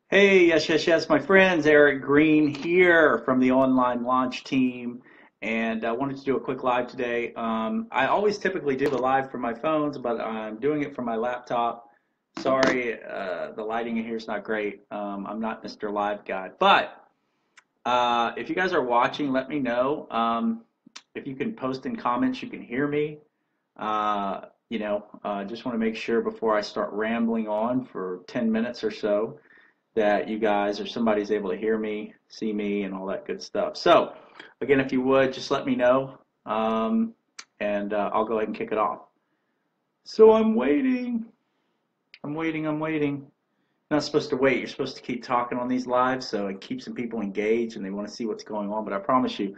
Hey, yes, my friends. Eric Green here from the Online Launch Team, and I wanted to do a quick live today. I always typically do the live from my phones, but I'm doing it from my laptop. Sorry, the lighting in here is not great. I'm not Mr. Live Guy, but if you guys are watching, let me know. If you can post in comments, you can hear me. Just want to make sure before I start rambling on for 10 minutes or so that you guys or somebody's able to hear me, see me, and all that good stuff. So, again, if you would, just let me know, and I'll go ahead and kick it off. So I'm waiting. I'm waiting. You're not supposed to wait. You're supposed to keep talking on these lives, so it keeps some people engaged and they want to see what's going on. But I promise you,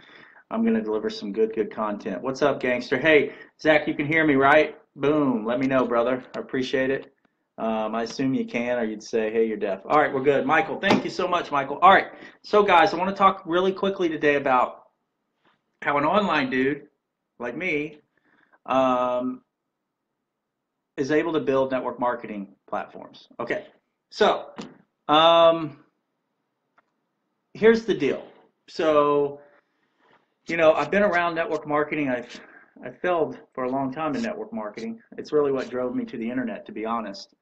I'm going to deliver some good content. What's up, gangster? Hey, Zach, you can hear me, right? Boom. Let me know, brother. I appreciate it. I assume you can, or you'd say, hey, you're deaf. All right, we're good. Michael, thank you so much, Michael. All right, so guys, I want to talk really quickly today about how an online dude like me um, is able to build network marketing platforms. Okay, so um, here's the deal. So, I've been around network marketing. I failed for a long time in network marketing. It's really what drove me to the internet, to be honest,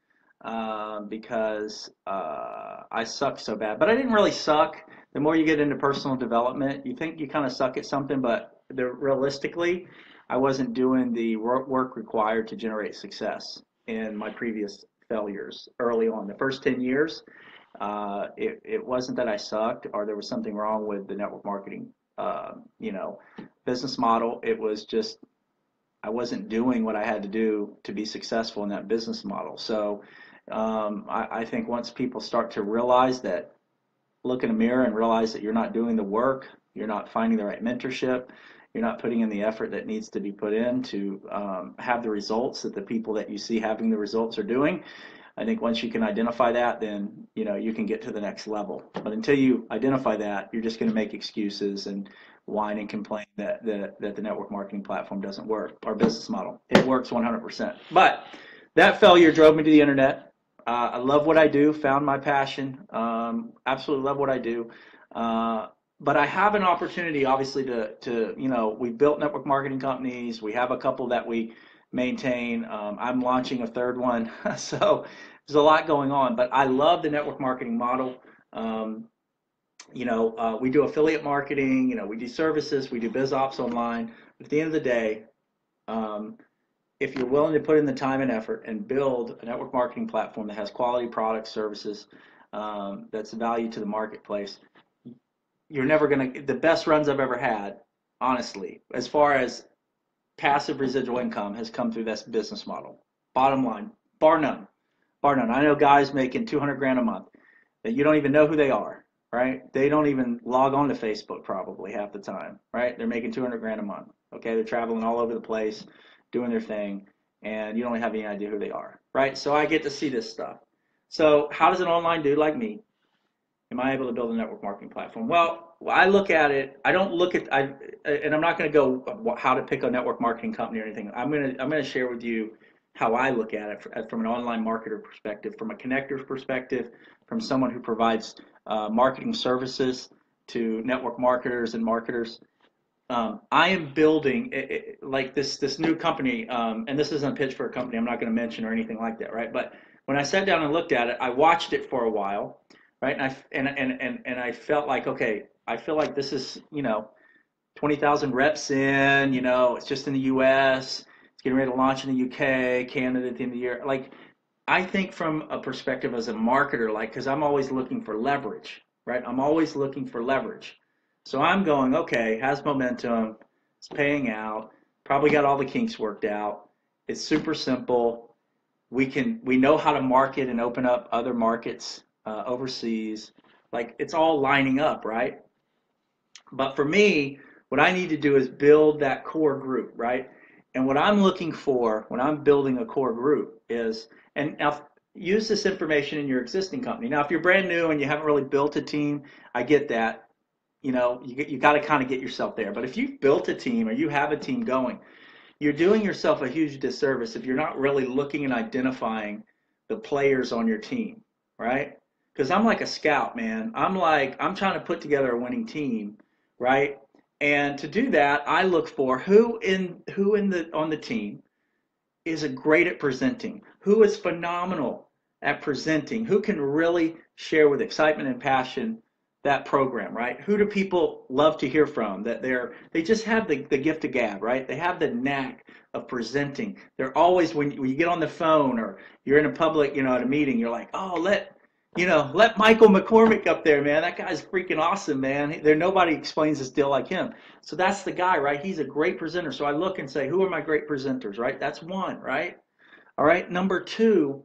because I sucked so bad. But I didn't really suck. The more you get into personal development, you think you kind of suck at something, but realistically, I wasn't doing the work required to generate success in my previous failures early on. The first 10 years, it wasn't that I sucked or there was something wrong with the network marketing, uh, you know, business model. It was just I wasn't doing what I had to do to be successful in that business model. So I think once people start to realize that, look in a mirror and realize that you're not doing the work, you're not finding the right mentorship, you're not putting in the effort that needs to be put in to have the results that the people that you see having the results are doing. I think once you can identify that, then you can get to the next level. But until you identify that, you're just going to make excuses and whine and complain that the network marketing platform doesn't work. Our business model, it works 100%. But that failure drove me to the internet. I love what I do, found my passion, absolutely love what I do. But I have an opportunity, obviously, we've built network marketing companies. We have a couple that we maintain. I'm launching a third one. So there's a lot going on, but I love the network marketing model. Um, we do affiliate marketing, we do services, we do biz ops online. But at the end of the day, um, if you're willing to put in the time and effort and build a network marketing platform that has quality products, services, that's a value to the marketplace, you're never going to, the best runs I've ever had, honestly, as far as passive residual income has come through this business model. Bottom line, bar none, bar none. I know guys making 200 grand a month that you don't even know who they are, right? They don't even log on to Facebook probably half the time, right? They're making 200 grand a month. Okay, they're traveling all over the place, doing their thing, and you don't have any idea who they are, right? So I get to see this stuff. So how does an online dude like me am I able to build a network marketing platform? Well, I look at it. I don't look at and I'm not going to go how to pick a network marketing company or anything. I'm going to share with you how I look at it from an online marketer perspective, from a connector perspective, from someone who provides marketing services to network marketers and marketers. I am building like this new company, and this isn't a pitch for a company I'm not going to mention or anything like that, right? But when I sat down and looked at it, I watched it for a while, right? And I felt like, okay, I feel like this is 20,000 reps in, it's just in the U.S. It's getting ready to launch in the U.K., Canada at the end of the year. Like, I think from a perspective as a marketer, like, because I'm always looking for leverage, right? I'm always looking for leverage. So I'm going, okay, has momentum, it's paying out, probably got all the kinks worked out. It's super simple. We know how to market and open up other markets overseas. Like it's all lining up, right? But for me, what I need to do is build that core group, right? And what I'm looking for when I'm building a core group is, and now use this information in your existing company. Now, if you're brand new and you haven't really built a team, I get that. You got to kind of get yourself there. But if you've built a team or you have a team going, you're doing yourself a huge disservice if you're not really looking and identifying the players on your team, right? because I'm like a scout, man. I'm trying to put together a winning team, right? And to do that, I look for who in the on the team is a great at presenting, who is phenomenal at presenting, who can really share with excitement and passion that program, right? Who do people love to hear from? That they just have the gift of gab, right? They have the knack of presenting. They're always when you get on the phone or you're in a public, at a meeting, you're like, oh, let Michael McCormick up there, man. That guy's freaking awesome, man. Nobody explains this deal like him. So that's the guy, right? He's a great presenter. So I look and say, who are my great presenters, right? That's one, right? All right. Number two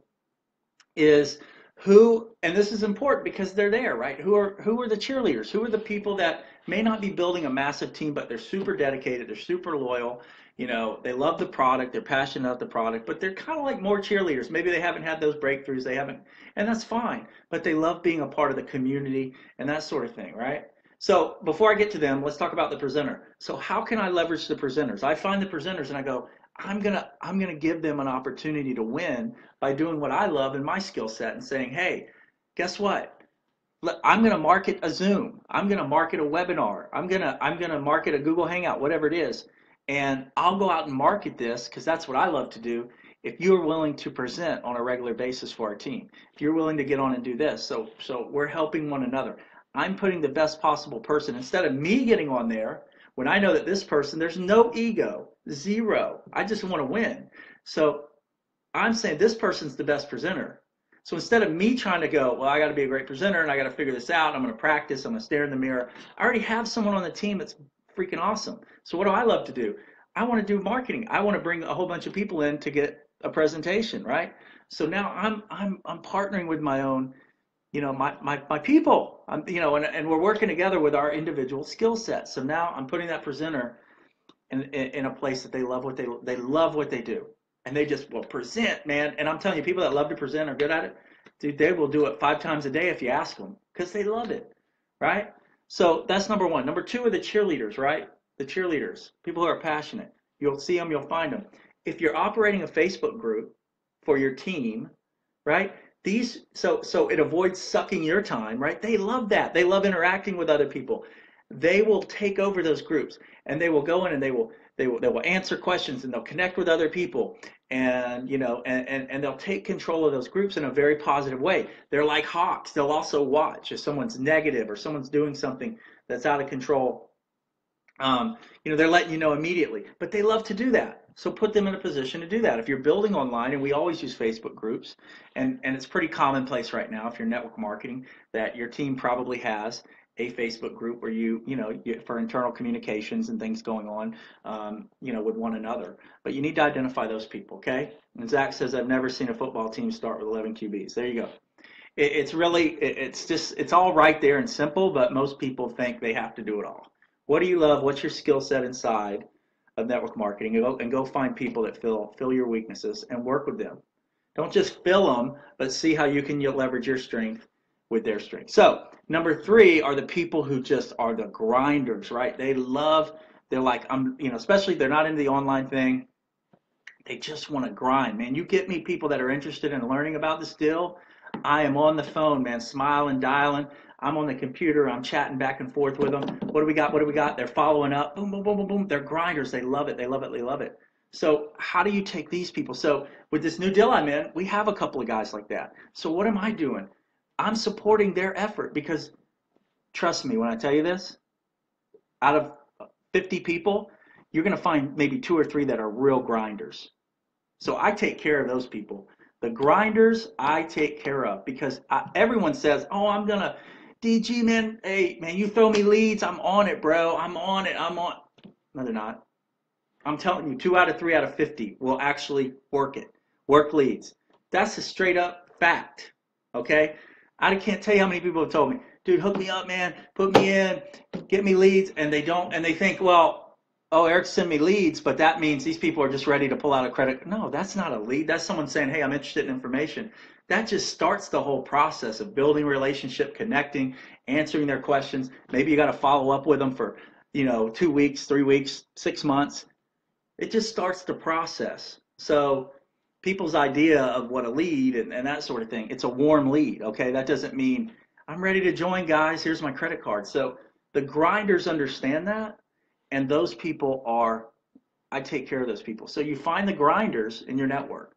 is and this is important because they're there, right? Who are the cheerleaders? Who are the people that may not be building a massive team, but they're super dedicated, they're super loyal, they love the product, they're passionate about the product, but they're kind of like more cheerleaders. Maybe they haven't had those breakthroughs, and that's fine, but they love being a part of the community and that sort of thing, right? So before I get to them, let's talk about the presenter. So how can I leverage the presenters? I find the presenters and I go, I'm gonna give them an opportunity to win by doing what I love in my skill set and saying, hey, guess what? I'm going to market a Zoom. I'm going to market a webinar. I'm going to market a Google Hangout, whatever it is. And I'll go out and market this because that's what I love to do. If you're willing to present on a regular basis for our team, if you're willing to get on and do this, so we're helping one another. I'm putting the best possible person instead of me getting on there when I know that this person, there's no ego, zero. I just want to win. So I'm saying this person's the best presenter. So instead of me trying to go, well, I got to be a great presenter and I got to figure this out, I'm going to practice, I'm going to stare in the mirror. I already have someone on the team that's freaking awesome. So what do I love to do? I want to do marketing. I want to bring a whole bunch of people in to get a presentation, right? So now I'm partnering with my own, my people. And we're working together with our individual skill sets. So now I'm putting that presenter in a place that they love what they love what they do. And they just will present, man. And I'm telling you, people that love to present are good at it. Dude, they will do it 5 times a day if you ask them because they love it, right? So that's number one. Number two are the cheerleaders, right? The cheerleaders, people who are passionate. You'll see them, you'll find them. If you're operating a Facebook group for your team, right? So it avoids sucking your time, right? They love that. They love interacting with other people. They will take over those groups and they will go in and they will answer questions and they'll connect with other people and and they'll take control of those groups in a very positive way. They're like hawks. They'll also watch if someone's negative or someone's doing something that's out of control. They're letting you know immediately, but they love to do that. So put them in a position to do that. If you're building online, and we always use Facebook groups, and it's pretty commonplace right now if you're network marketing that your team probably has a Facebook group where for internal communications and things going on, with one another. But you need to identify those people, okay? And Zach says, I've never seen a football team start with 11 QBs. There you go. It's all right there and simple, but most people think they have to do it all. What do you love? What's your skill set inside of network marketing? And go find people that fill your weaknesses and work with them. Don't just fill them, but see how you can leverage your strength with their strength. So number 3 are the people who just are the grinders, right? They're like, especially if they're not into the online thing, they just want to grind, man. You get me people that are interested in learning about this deal, I am on the phone, man, smiling, dialing. I'm on the computer, I'm chatting back and forth with them. What do we got? What do we got? They're following up. Boom, boom, boom, boom, boom. They're grinders. They love it. They love it. They love it. So how do you take these people? So with this new deal I'm in, we have a couple of guys like that. So what am I doing? I'm supporting their effort because trust me when I tell you this, out of 50 people, you're going to find maybe 2 or 3 that are real grinders. So I take care of those people. The grinders I take care of because everyone says, oh, I'm going to, DG, man, hey, man, you throw me leads, I'm on it, bro. I'm on it. No, they're not. I'm telling you, 2 out of 3 out of 50 will actually work leads. That's a straight up fact, okay? I can't tell you how many people have told me, dude, hook me up, man, put me in, get me leads, and they don't, and they think, well, oh, Eric sent me leads, but that means these people are just ready to pull out a credit. No, that's not a lead. That's someone saying, hey, I'm interested in information. That just starts the whole process of building a relationship, connecting, answering their questions. Maybe you got to follow up with them for, 2 weeks, 3 weeks, 6 months. It just starts the process. So people's idea of what a lead and that sort of thing. It's a warm lead, okay? That doesn't mean I'm ready to join, guys. Here's my credit card. So the grinders understand that, and those people are, I take care of those people. So you find the grinders in your network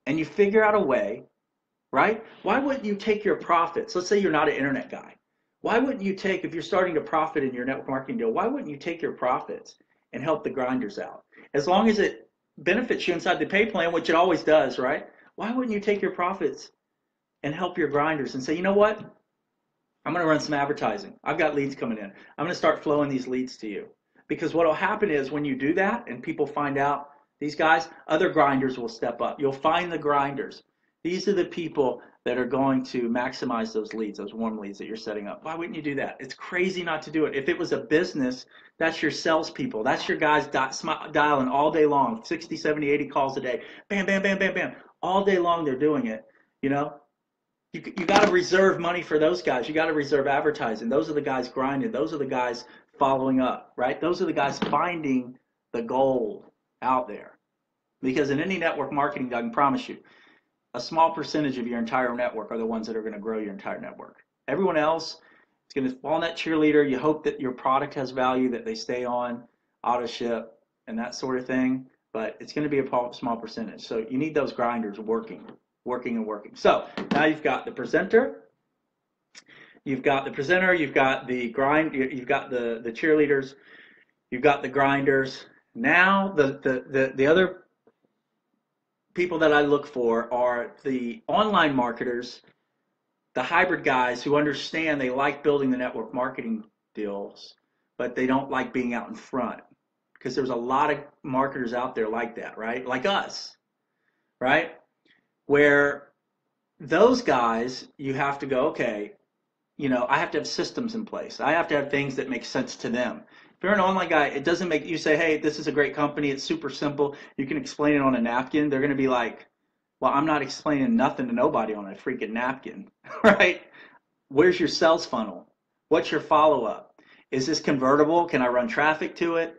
and you figure out a way, right? Why wouldn't you take your profits? Let's say you're not an internet guy. Why wouldn't you take, if you're starting to profit in your network marketing deal, why wouldn't you take your profits and help the grinders out? As long as it benefits you inside the pay plan, which it always does, right? Why wouldn't you take your profits and help your grinders and say, you know what? I'm going to run some advertising. I've got leads coming in. I'm going to start flowing these leads to you. Because what will happen is when you do that and people find out these guys, other grinders will step up. You'll find the grinders. These are the people that are going to maximize those leads, those warm leads that you're setting up. Why wouldn't you do that? It's crazy not to do it. If it was a business, that's your salespeople. That's your guys dialing all day long, 60, 70, 80 calls a day. Bam, bam, bam, bam, bam. All day long they're doing it. You know, you got to reserve money for those guys. You got to reserve advertising. Those are the guys grinding. Those are the guys following up, right? Those are the guys finding the gold out there. Because in any network marketing, I can promise you, a small percentage of your entire network are the ones that are going to grow your entire network. Everyone else is going to fall in that cheerleader. You hope that your product has value, that they stay on, auto ship, and that sort of thing. But it's going to be a small percentage. So you need those grinders working. So now you've got the presenter, you've got the cheerleaders, you've got the grinders. Now the other people that I look for are the online marketers, the hybrid guys who understand they like building the network marketing deals, but they don't like being out in front. Because there's a lot of marketers out there like that, right? Like us, right? Where those guys, you have to go, okay, you know, I have to have systems in place. I have to have things that make sense to them. If you're an online guy, it doesn't make you say, hey, this is a great company. It's super simple. You can explain it on a napkin. They're going to be like, well, I'm not explaining nothing to nobody on a freaking napkin, right? Where's your sales funnel? What's your follow-up? Is this convertible? Can I run traffic to it?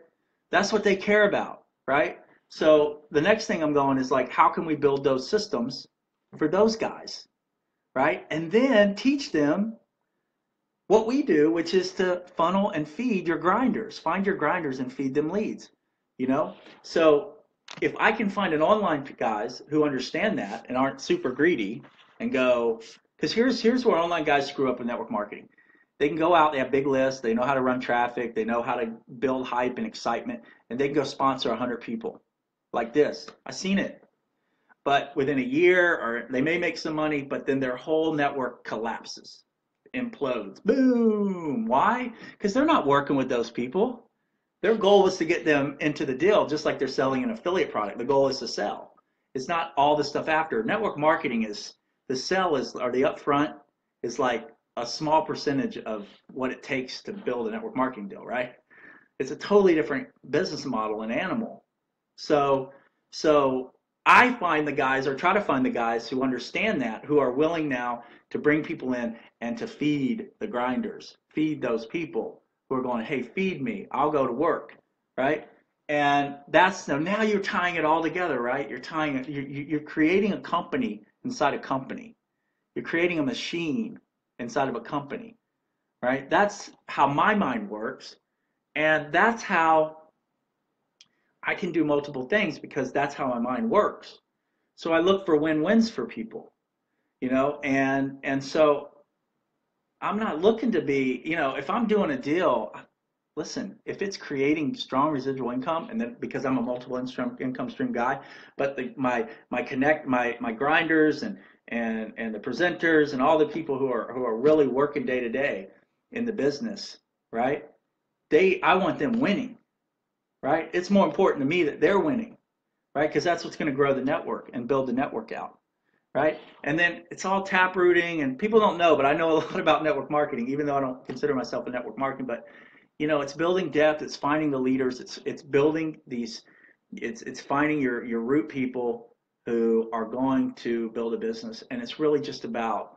That's what they care about, right? So the next thing I'm going is like, how can we build those systems for those guys, right? And then teach them what we do, which is to funnel and feed your grinders. Find your grinders and feed them leads, you know? So if I can find an online guys who understand that and aren't super greedy and go, because here's where online guys screw up in network marketing. They can go out, they have big lists, they know how to run traffic, they know how to build hype and excitement, and they can go sponsor 100 people like this. I've seen it. But within a year, or they may make some money, but then their whole network collapses, implodes. Boom. Why? Because they're not working with those people. Their goal was to get them into the deal, just like they're selling an affiliate product. The goal is to sell. It's not all the stuff after. Network marketing is, the sell is, or the upfront is like a small percentage of what it takes to build a network marketing deal, right? It's a totally different business model and animal. So I find the guys, or try to find the guys who understand that, who are willing now to bring people in and to feed the grinders, feed those people who are going, hey, feed me, I'll go to work, right? And that's, now you're tying it all together, right? You're creating a company inside a company. You're creating a machine inside of a company, right? That's how my mind works, and that's how I can do multiple things, because that's how my mind works. So I look for win-wins for people, you know, and so I'm not looking to be, you know, if I'm doing a deal, listen, if it's creating strong residual income, and then because I'm a multiple income stream guy, but my grinders and the presenters and all the people who are really working day to day in the business, right? I want them winning, right? It's more important to me that they're winning, right? Because that's what's going to grow the network and build the network out, right? And then it's all tap rooting, and people don't know, but I know a lot about network marketing, even though I don't consider myself a network marketing. But you know, it's building depth, it's finding the leaders, it's building these, it's finding your root people who are going to build a business, and it's really just about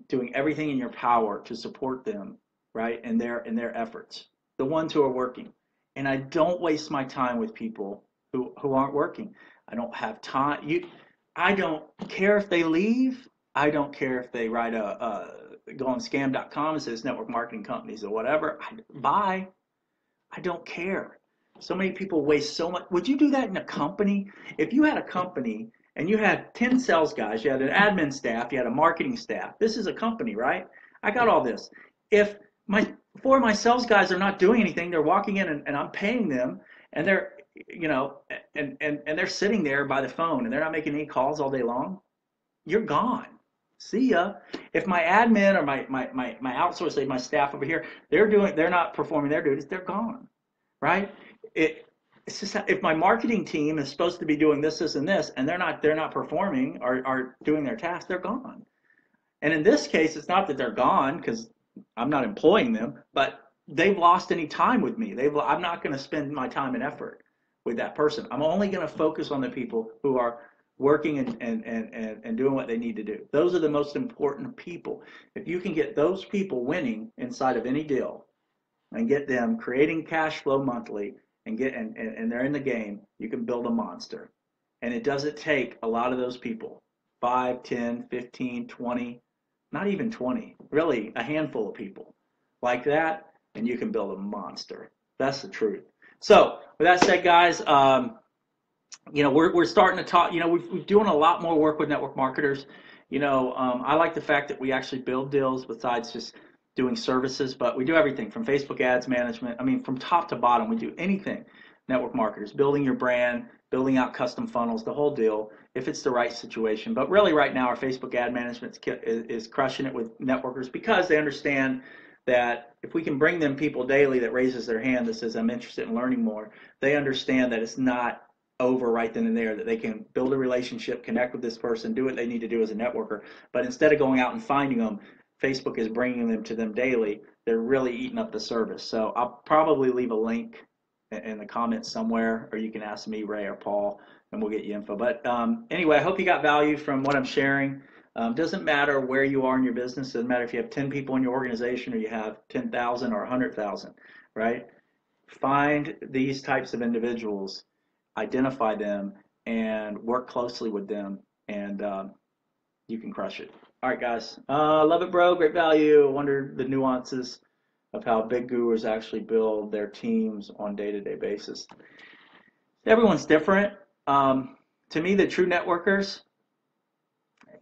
doing everything in your power to support them, right? In their efforts, the ones who are working. And I don't waste my time with people who aren't working. I don't have time. I don't care if they leave. I don't care if they write go on scam.com and says network marketing companies or whatever. Bye. I don't care. So many people waste so much. Would you do that in a company? If you had a company and you had 10 sales guys, you had an admin staff, you had a marketing staff. This is a company, right? I got all this. If my 4 of my sales guys are not doing anything, they're walking in and I'm paying them and they're, and they're sitting there by the phone and they're not making any calls all day long, you're gone. See ya. If my admin or my outsource, my staff over here, they're not performing their duties, they're gone, right? It's just if my marketing team is supposed to be doing this, and this, and they're not performing or doing their task, they're gone. And in this case, it's not that they're gone because I'm not employing them, but they've lost any time with me. I'm not going to spend my time and effort with that person. I'm only going to focus on the people who are working and doing what they need to do. Those are the most important people. If you can get those people winning inside of any deal and get them creating cash flow monthly and they're in the game, you can build a monster. And it doesn't take a lot of those people, 5, 10, 15, 20, not even 20, really a handful of people like that, and you can build a monster. That's the truth. So with that said, guys, we're starting to talk. We're doing a lot more work with network marketers. I like the fact that we actually build deals besides just doing services, but we do everything from Facebook ads management. I mean, from top to bottom, we do anything. Network marketers, building your brand, building out custom funnels, the whole deal, if it's the right situation. But really right now, our Facebook ad management is crushing it with networkers because they understand that if we can bring them people daily that raises their hand that says, I'm interested in learning more, they understand that it's not over right then and there, that they can build a relationship, connect with this person, do what they need to do as a networker. But instead of going out and finding them, Facebook is bringing them to them daily. They're really eating up the service. So I'll probably leave a link in the comments somewhere, or you can ask me, Ray or Paul, and we'll get you info. But anyway, I hope you got value from what I'm sharing. Doesn't matter where you are in your business. Doesn't matter if you have 10 people in your organization or you have 10,000 or 100,000, right? Find these types of individuals, identify them, and work closely with them, and you can crush it. All right, guys. Love it, bro. Great value. Wonder the nuances of how big gurus actually build their teams on a day-to-day basis. Everyone's different. To me, the true networkers,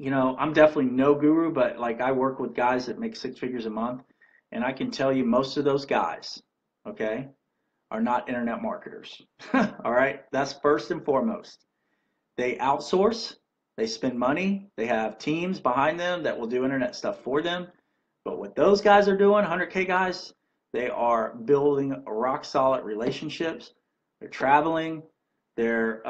I'm definitely no guru, but like I work with guys that make 6 figures a month, and I can tell you most of those guys, okay, are not internet marketers. All right, that's first and foremost. They outsource, they spend money, they have teams behind them that will do internet stuff for them. But what those guys are doing, 100K guys, they are building rock solid relationships. They're traveling. They're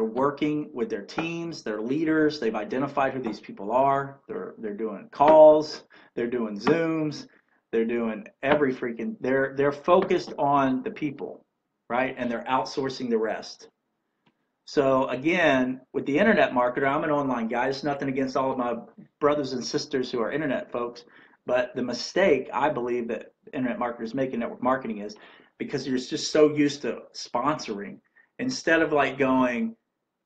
working with their teams, their leaders. They've identified who these people are. They're doing calls. They're doing Zooms. They're doing every freaking. They're focused on the people, right? And they're outsourcing the rest. So again, with the internet marketer, I'm an online guy. It's nothing against all of my brothers and sisters who are internet folks. But the mistake I believe that internet marketers make in network marketing is because you're just so used to sponsoring. Instead of like going,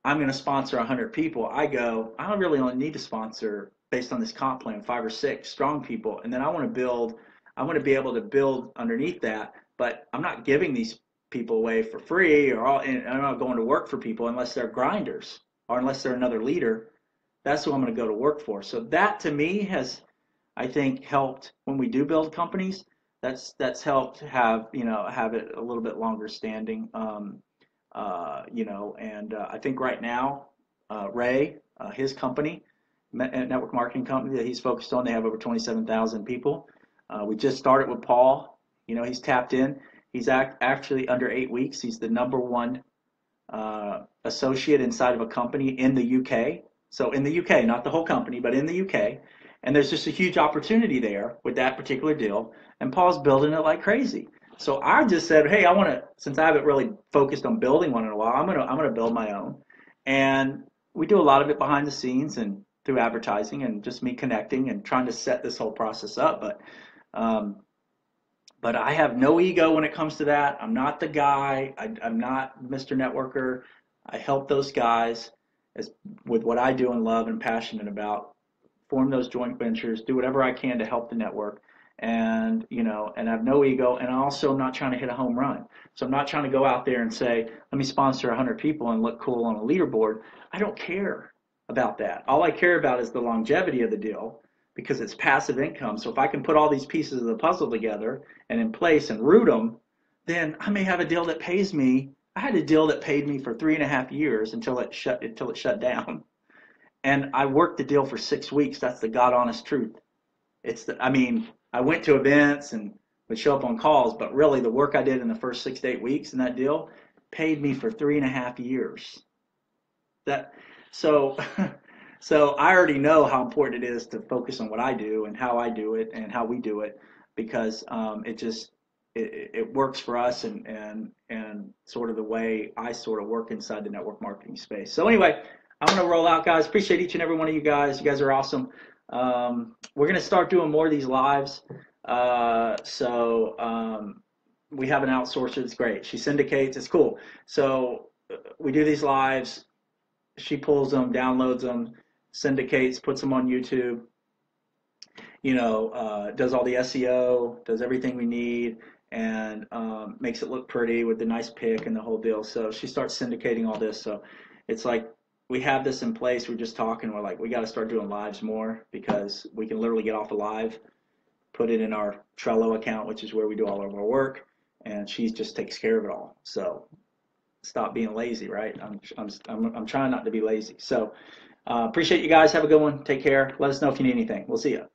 I'm going to sponsor 100 people, I go, I really only need to sponsor based on this comp plan 5 or 6 strong people, and then I want to be able to build underneath that. But I'm not giving these people away for free, and I'm not going to work for people unless they're grinders or unless they're another leader. That's who I'm going to go to work for. So that to me has, I think, helped when we do build companies. That's helped have it a little bit longer standing. I think right now, Ray, his company, network marketing company that he's focused on, they have over 27,000 people. We just started with Paul. He's tapped in. He's actually under 8 weeks. He's the #1 associate inside of a company in the UK. So in the UK, not the whole company, but in the UK. And there's just a huge opportunity there with that particular deal. And Paul's building it like crazy. So I just said, hey, since I haven't really focused on building one in a while, I'm gonna build my own. And we do a lot of it behind the scenes and through advertising and just me connecting and trying to set this whole process up. But I have no ego when it comes to that. I'm not the guy. I'm not Mr. Networker. I help those guys. as with what I do and love and passionate about, form those joint ventures, do whatever I can to help the network. And, you know, and I have no ego. And also, I'm not trying to hit a home run. So I'm not trying to go out there and say, let me sponsor 100 people and look cool on a leaderboard. I don't care about that. All I care about is the longevity of the deal, because it's passive income. So if I can put all these pieces of the puzzle together and in place and root them, then I may have a deal that pays me. I had a deal that paid me for 3.5 years until it shut down. And I worked the deal for 6 weeks. That's the God honest truth. I mean, I went to events and would show up on calls, but really the work I did in the first 6 to 8 weeks in that deal paid me for 3.5 years. That, so, so I already know how important it is to focus on what I do and how I do it and how we do it, because it works for us, and sort of the way I sort of work inside the network marketing space. So anyway, I'm going to roll out, guys. Appreciate each and every one of you guys. You guys are awesome. We're going to start doing more of these lives. We have an outsourcer. It's great. She syndicates. It's cool. So we do these lives. She pulls them, downloads them, syndicates, puts them on YouTube. You know, does all the SEO, does everything we need, and makes it look pretty with the nice pic and the whole deal. So she starts syndicating all this. So it's like, we have this in place. We're just talking. We're like, we got to start doing lives more, because we can literally get off a live, put it in our Trello account, which is where we do all of our work, and she just takes care of it all. So stop being lazy, right? I'm trying not to be lazy. So appreciate you guys. Have a good one. Take care. Let us know if you need anything. We'll see you.